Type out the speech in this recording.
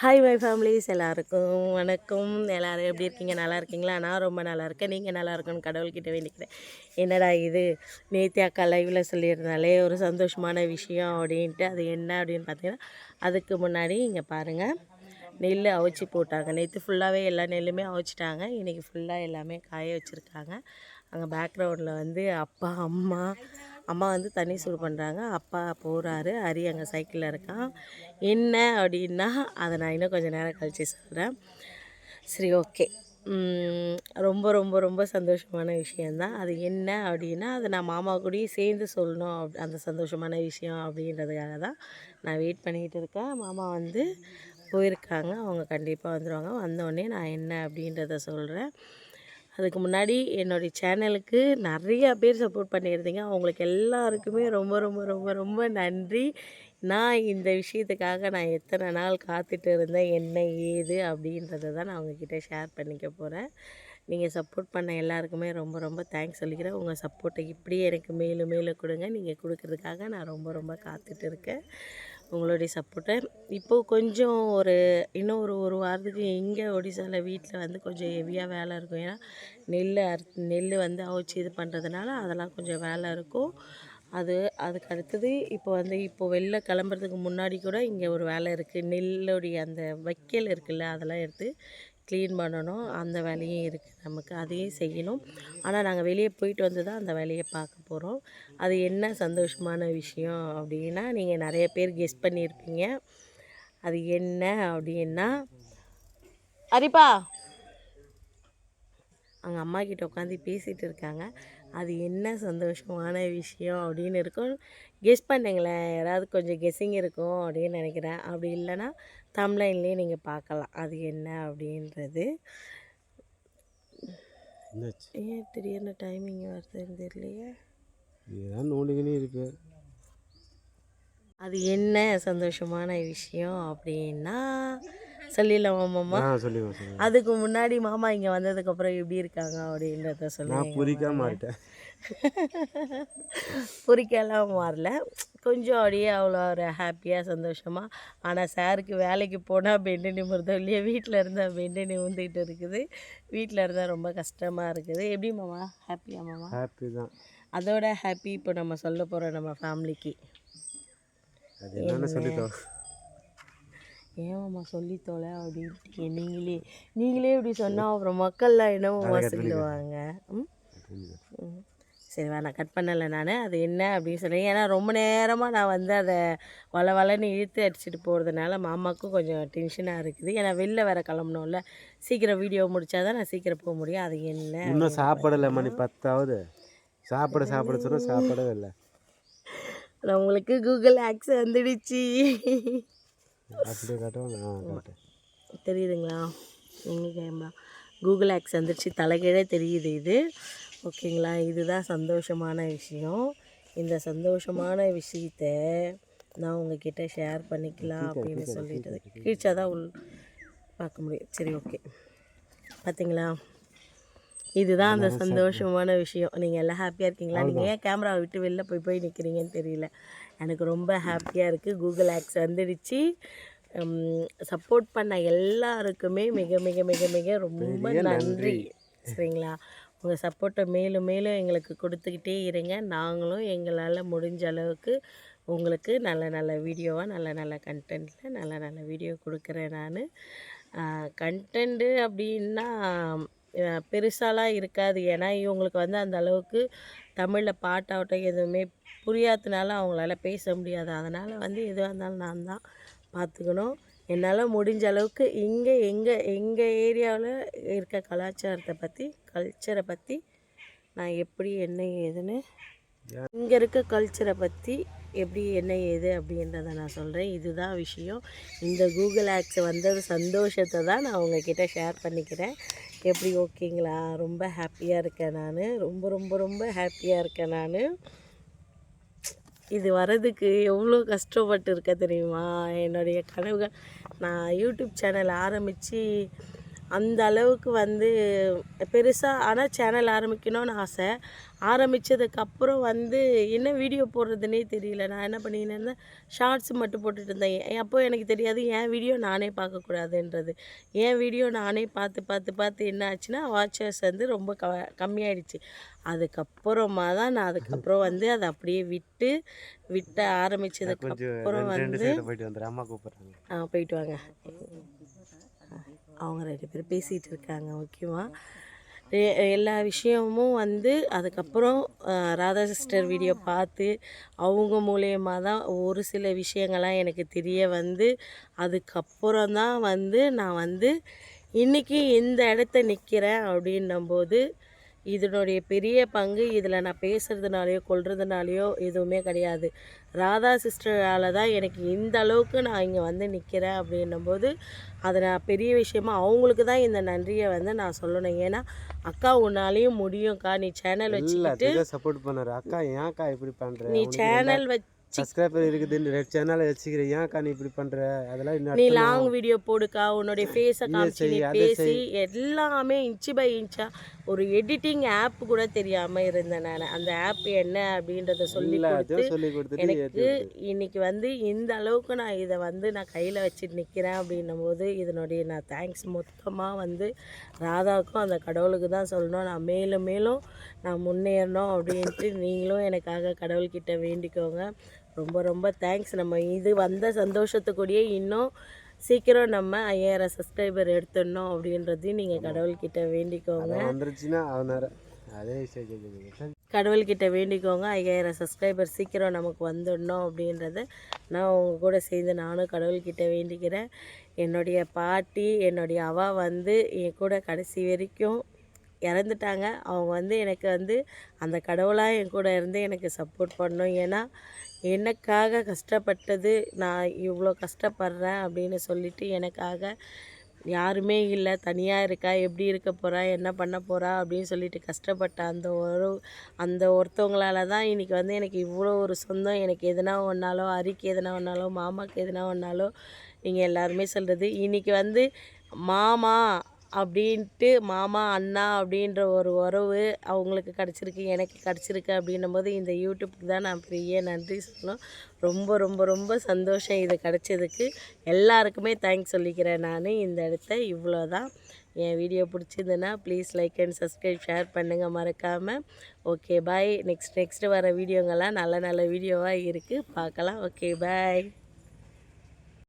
Hi my families, எல்லாருக்கும் வணக்கம். எல்லோரும் எப்படி இருக்கீங்க? நல்லா இருக்கீங்களா? நான் ரொம்ப நல்லா இருக்கேன். நீங்கள் நல்லா இருக்கணும்னு கடவுள்கிட்ட வேண்டிக்கிறேன். என்னடா இது நேற்று அக்கா லைவில் சொல்லியிருந்தாலே ஒரு சந்தோஷமான விஷயம் அப்படின்ட்டு, அது என்ன அப்படின்னு பார்த்தீங்கன்னா, அதுக்கு முன்னாடி இங்கே பாருங்கள், நெல் அவிச்சி போட்டாங்க. நேற்று ஃபுல்லாகவே எல்லா நெல்லுமே அவிச்சிட்டாங்க. இன்றைக்கி ஃபுல்லாக எல்லாமே காய வச்சுருக்காங்க. அங்கே பேக்ரவுண்டில் வந்து அப்பா அம்மா வந்து தண்ணி சூடு பண்ணுறாங்க. அப்பா போகிறாரு, ஹரி அங்கே சைக்கிளில் இருக்கான். என்ன அப்படின்னா அதை நான் இன்னும் கொஞ்சம் நேரம் கழித்து சொல்கிறேன். சரி, ஓகே. ரொம்ப ரொம்ப ரொம்ப சந்தோஷமான விஷயந்தான். அது என்ன அப்படின்னா, அதை நான் மாமா கூடயும் சேர்ந்து சொல்லணும். அந்த சந்தோஷமான விஷயம் அப்படின்றதுக்காக தான் நான் வெயிட் பண்ணிக்கிட்டு இருக்கேன். மாமா வந்து போயிருக்காங்க, அவங்க கண்டிப்பாக வந்துடுவாங்க. வந்தோடனே நான் என்ன அப்படின்றத சொல்கிறேன். அதுக்கு முன்னாடி என்னுடைய சேனலுக்கு நிறையா பேர் சப்போர்ட் பண்ணியிருந்தீங்க. அவங்களுக்கு எல்லாருக்குமே ரொம்ப ரொம்ப ரொம்ப ரொம்ப நன்றி. நான் இந்த விஷயத்துக்காக நான் எத்தனை நாள் காத்துட்டு இருந்தேன், என்ன ஏது அப்படின்றத தான் நான் உங்ககிட்ட ஷேர் பண்ணிக்க போகிறேன். நீங்கள் சப்போர்ட் பண்ண எல்லாருக்குமே ரொம்ப ரொம்ப தேங்க்ஸ் சொல்லிக்கிறேன். உங்கள் சப்போர்ட்டை இப்படியே எனக்கு மேலும் மேலும் கொடுங்க. நீங்கள் கொடுக்கறதுக்காக நான் ரொம்ப ரொம்ப காத்துட்டு இருக்கேன். உங்களுடைய சப்போர்ட்டை இப்போது கொஞ்சம் இன்னும் ஒரு வாரத்துக்கு இங்கே ஒடிசாவில் வீட்டில் வந்து கொஞ்சம் ஹெவியாக வேலை இருக்கும். ஏன்னா நெல் வந்து அவிச்சி இது பண்ணுறதுனால அதெல்லாம் கொஞ்சம் வேலை இருக்கும். அதுக்கு அடுத்தது இப்போ வெளில கிளம்புறதுக்கு முன்னாடி கூட இங்கே ஒரு வேலை இருக்குது. நெல்லுடைய அந்த வைக்கல் இருக்குல்ல, அதெல்லாம் எடுத்து க்ளீன் பண்ணணும். அந்த வேலையும் இருக்குது நமக்கு, அதையும் செய்யணும். ஆனால் நாங்கள் வெளியே போயிட்டு வந்து தான் அந்த வேலையை பார்க்க போகிறோம். அது என்ன சந்தோஷமான விஷயம் அப்படின்னா, நீங்கள் நிறைய பேர் கெஸ் பண்ணியிருப்பீங்க. அது என்ன அப்படின்னா, அரிப்பா அவங்க அம்மா கிட்ட உட்காந்து பேசிகிட்டு இருக்காங்க. அது என்ன சந்தோஷமான விஷயம் அப்படின்னு இருக்கும். கெஸ் பண்ணுங்களேன், யாராவது கொஞ்சம் கெஸ்ஸிங் இருக்கும் அப்படின்னு நினைக்கிறேன். அப்படி இல்லைன்னா தம்ப்லைன்லேயே நீங்கள் பார்க்கலாம் அது என்ன அப்படின்றது. ஏன் திடீர்னு டைமிங் வருதுன்னு தெரியலையே. அது என்ன சந்தோஷமான விஷயம் அப்படின்னா சொல்லிடலாமா மாமா? அதுக்கு முன்னாடி மாமா இங்கே வந்ததுக்கப்புறம் எப்படி இருக்காங்க அப்படின்றத சொல்லுங்க. பொறிக்கலாம் மாறல, கொஞ்சம் அப்படியே அவ்வளோ ஒரு ஹாப்பியாக சந்தோஷமாக. ஆனால் சாருக்கு வேலைக்கு போனால் பெண்டு நிமிர்தோ இல்லையா, வீட்டில் இருந்தால் பெண்டு நிமிர்ந்துக்கிட்டு இருக்குது. வீட்டில் இருந்தால் ரொம்ப கஷ்டமாக இருக்குது. எப்படி மாமா, ஹாப்பியா மாமா? ஹாப்பி தான். அதோட ஹாப்பி இப்போ நம்ம சொல்ல போகிறோம் நம்ம ஃபேமிலிக்கு. ஏமாம்மா சொல்லித்தோலை அப்படின்ட்டு நீங்களே இப்படி சொன்னால் அப்புறம் மக்கள்லாம் என்னமோ சொல்லிடுவாங்க. சரி, நான் கட் பண்ணலை நான். அது என்ன அப்படின்னு சொல்லி, ஏன்னா ரொம்ப நேரமாக நான் வந்து அதை வளன்னு இழுத்து அடிச்சுட்டு போகிறதுனால மாமாவுக்கும் கொஞ்சம் டென்ஷனாக இருக்குது. ஏன்னா வெளில வேறு கிளம்பணும்ல, சீக்கிரம் வீடியோ முடித்தா தான் நான் சீக்கிரம் போக முடியும். அது என்ன இன்னும் சாப்பிடலை, மணி 10ஆகுது. சாப்பிட சொன்னால் சாப்பிடவே இல்லை. நான் உங்களுக்கு கூகுள் ஆக்ஸ் வந்துடுச்சு. தெரியுதுங்களா? எங்கள் கேமரா கூகுள் ஆக்ஸ் வந்துடுச்சு, தலைகீழே தெரியுது இது. ஓகேங்களா? இதுதான் சந்தோஷமான விஷயம். இந்த சந்தோஷமான விஷயத்த நான் உங்ககிட்ட ஷேர் பண்ணிக்கலாம் அப்படின்னு சொல்லிட்டு கீழ்ச்சா தான் பார்க்க முடியும். சரி, ஓகே. பார்த்தீங்களா, இதுதான் அந்த சந்தோஷமான விஷயம். நீங்கள் எல்லாம் ஹாப்பியாக இருக்கீங்களா? நீங்கள் ஏன் கேமராவை விட்டு வெளில போய் நிற்கிறீங்கன்னு தெரியல. எனக்கு ரொம்ப ஹாப்பியாக இருக்குது. கூகுள் ஆக்ஸ் வந்துடுச்சு. சப்போர்ட் பண்ண எல்லாருக்குமே மிக மிக மிக மிக ரொம்ப நன்றி. சரிங்களா? உங்கள் சப்போர்ட்டை மேலும் மேலும் எங்களுக்கு கொடுத்துக்கிட்டே இருங்க. நாங்களும் எங்களால் முடிஞ்ச அளவுக்கு உங்களுக்கு நல்ல நல்ல வீடியோவாக நல்ல நல்ல கண்டென்ட்டில் நல்ல நல்ல வீடியோ கொடுக்குறேன் நான். கண்டென்ட்டு அப்படின்னா பெருசாலாம் இருக்காது. ஏன்னா இவங்களுக்கு வந்து அந்த அளவுக்கு தமிழில் பாட்டாகட்டும் எதுவுமே புரியாததுனால அவங்களால பேச முடியாது. அதனால் வந்து எதுவாக இருந்தாலும் நான் தான் பார்த்துக்கணும். என்னால் முடிஞ்ச அளவுக்கு எங்கள் ஏரியாவில் இருக்க கல்ச்சரை பற்றி நான் எப்படி என்ன ஏதுன்னு, இங்கே இருக்க கல்ச்சரை பற்றி எப்படி என்ன ஏது அப்படின்றத நான் சொல்கிறேன். இதுதான் விஷயம். இந்த கூகுள் ஆக்ஸ் வந்தது சந்தோஷத்தை தான் நான் உங்ககிட்ட ஷேர் பண்ணிக்கிறேன். எப்படி, ஓகேங்களா? ரொம்ப ஹாப்பியாக இருக்கேன் நான். ரொம்ப ரொம்ப ரொம்ப ஹாப்பியாக இருக்கேன் நான். இது வர்றதுக்கு எவ்வளோ கஷ்டப்பட்டு இருக்க தெரியுமா? என்னுடைய கனவுகள், நான் யூடியூப் சேனல் ஆரம்பித்து அந்த அளவுக்கு வந்து பெருசாக. ஆனால் சேனல் ஆரம்பிக்கணும்னு ஆசை. ஆரம்பித்ததுக்கப்புறம் வந்து என்ன வீடியோ போடுறதுனே தெரியல. நான் என்ன பண்ணிக்கின்னு இருந்தேன், ஷார்ட்ஸ் மட்டும் போட்டுட்டு இருந்தேன். அப்போ எனக்கு தெரியாது என் வீடியோ நானே பார்க்கக்கூடாதுன்றது. என் வீடியோ நானே பார்த்து பார்த்து பார்த்து என்ன ஆச்சுன்னா வாட்சர்ஸ் வந்து ரொம்ப கம்மியாயிடுச்சு. அதுக்கப்புறமா தான் நான் அதுக்கப்புறம் வந்து அதை அப்படியே விட்ட ஆரம்பித்ததுக்கப்புறம் வந்து அம்மா கூப்பிட்றாங்க. போயிட்டு வாங்க. அவங்க 2 பேரும் பேசிகிட்டு இருக்காங்க முக்கியமாக. எல்லா விஷயமும் வந்து அதுக்கப்புறம் ராதா சிஸ்டர் வீடியோ பார்த்து அவங்க மூலயமா தான் ஒரு சில விஷயங்கள்லாம் எனக்கு தெரிய வந்து அதுக்கப்புறம் தான் வந்து நான் வந்து இன்றைக்கி இந்த இடத்த நிற்கிறேன் அப்படின்னும்போது இதனுடைய பெரிய பங்கு இதில் நான் பேசுகிறதுனாலையோ கொள்றதுனாலையோ எதுவுமே கிடையாது. ராதா சிஸ்டரால் தான் எனக்கு இந்த அளவுக்கு நான் இங்கே வந்து நிற்கிறேன் அப்படின்னும்போது அதை நான் பெரிய விஷயமா அவங்களுக்கு தான் இந்த நன்றியை வந்து நான் சொல்லணும். ஏன்னா அக்கா உன்னாலேயும் முடியும்க்கா, நீ சேனல் வச்சுக்கிட்டு சப்போர்ட் பண்ணாரு. அக்கா ஏன்க்கா இப்படி பண்ணுற, நீ சேனல் சப்ஸ்கிரைபர் இருக்குது, 2 சேனலை வச்சுக்கிறேன், ஏன்க்கா நீ இப்படி பண்ணுற, அதெல்லாம் நீ லாங் வீடியோ போடுக்கா, உன்னுடைய ஃபேஸை காமிச்சு நீ பேசி எல்லாமே இன்ச்சு பை இன்ச்சாக ஒரு எடிட்டிங் ஆப் கூட தெரியாமல் இருந்தேன் நான். அந்த ஆப் என்ன அப்படின்றத சொல்லி கொடுத்து எனக்கு இன்னைக்கு வந்து இந்த அளவுக்கு நான் இதை வந்து நான் கையில் வச்சுட்டு நிற்கிறேன் அப்படின்னும் போது இதனுடைய நான் தேங்க்ஸ் மொத்தமாக வந்து ராதாவுக்கும் அந்த கடவுளுக்கு தான் சொல்லணும். நான் மேலும் மேலும் நான் முன்னேறணும் அப்படின்ட்டு நீங்களும் எனக்காக கடவுள்கிட்ட வேண்டிக்கோங்க. ரொம்ப ரொம்ப தேங்க்ஸ். நம்ம இது வந்த சந்தோஷத்துக்கூடயே இன்னும் சீக்கிரம் நம்ம 5000 சப்ஸ்கிரைபர் எடுத்துடணும் அப்படின்றதையும் நீங்கள் கடவுள்கிட்ட வேண்டிக்கோங்க. கடவுள்கிட்ட வேண்டிக்கோங்க 5000 சப்ஸ்கிரைபர் சீக்கிரம் நமக்கு வந்துடணும் அப்படின்றத நான் உங்கள் கூட சேர்ந்து நானும் கடவுள்கிட்ட வேண்டிக்கிறேன். என்னுடைய பாட்டி என்னுடைய அவா வந்து என் கூட கடைசி வரைக்கும் இறந்துட்டாங்க. அவங்க வந்து எனக்கு வந்து அந்த கடவுளாக என் கூட இருந்து எனக்கு சப்போர்ட் பண்ணணும். ஏன்னா எனக்காக கஷ்டப்பட்டது, நான் இவ்வளோ கஷ்டப்படுறேன் அப்படின்னு சொல்லிட்டு எனக்காக யாருமே இல்லை, தனியாக இருக்கா, எப்படி இருக்க போகிறா, என்ன பண்ண போகிறா அப்படின்னு சொல்லிட்டு கஷ்டப்பட்ட அந்த ஒருத்தவங்களால தான் இன்றைக்கி வந்து எனக்கு இவ்வளோ ஒரு சொந்தம். எனக்கு எதுனா ஒன்றாலோ, அரிக்கு எதுனா ஒன்றாலோ, மாமாவுக்கு எதுனா ஒன்றாலோ நீங்கள் எல்லாருமே சொல்கிறது இன்றைக்கி வந்து மாமா அப்படின்ட்டு மாமா அண்ணா அப்படின்ற ஒரு உறவு அவங்களுக்கு கிடச்சிருக்கு, எனக்கு கிடச்சிருக்கு அப்படின்னும்போது இந்த யூடியூப்புக்கு தான் நான் பெரிய நன்றி சொல்லணும். ரொம்ப ரொம்ப ரொம்ப சந்தோஷம் இது கிடச்சதுக்கு. எல்லாருக்குமே தேங்க்ஸ் சொல்லிக்கிறேன் நான் இந்த இடத்த. இவ்வளோ தான். என் வீடியோ பிடிச்சிருந்துன்னா please like and subscribe, share பண்ணுங்கள் மறக்காமல். Okay bye. நெக்ஸ்ட்டு வர வீடியோங்கள்லாம் நல்ல நல்ல வீடியோவாக இருக்குது, பார்க்கலாம். Okay bye.